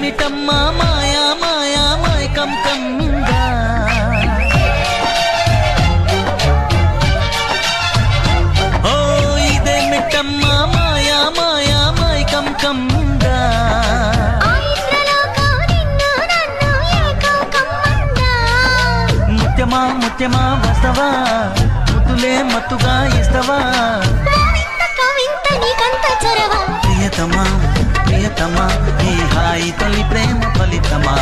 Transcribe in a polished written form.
ఇదేమిటమ్మా మాయా మాయా మైకం కమ్మిందా ఓ ఇదేమిటమ్మా మాయా మాయా మైకం కమ్మిందా ముత్యమా ముత్యమా వస్తవా ముద్దులే మత్తుగా ఇస్తవా ప్రియతమా ప్రియతమా ఈ హాయి తొలి ప్రేమ ఫలితమా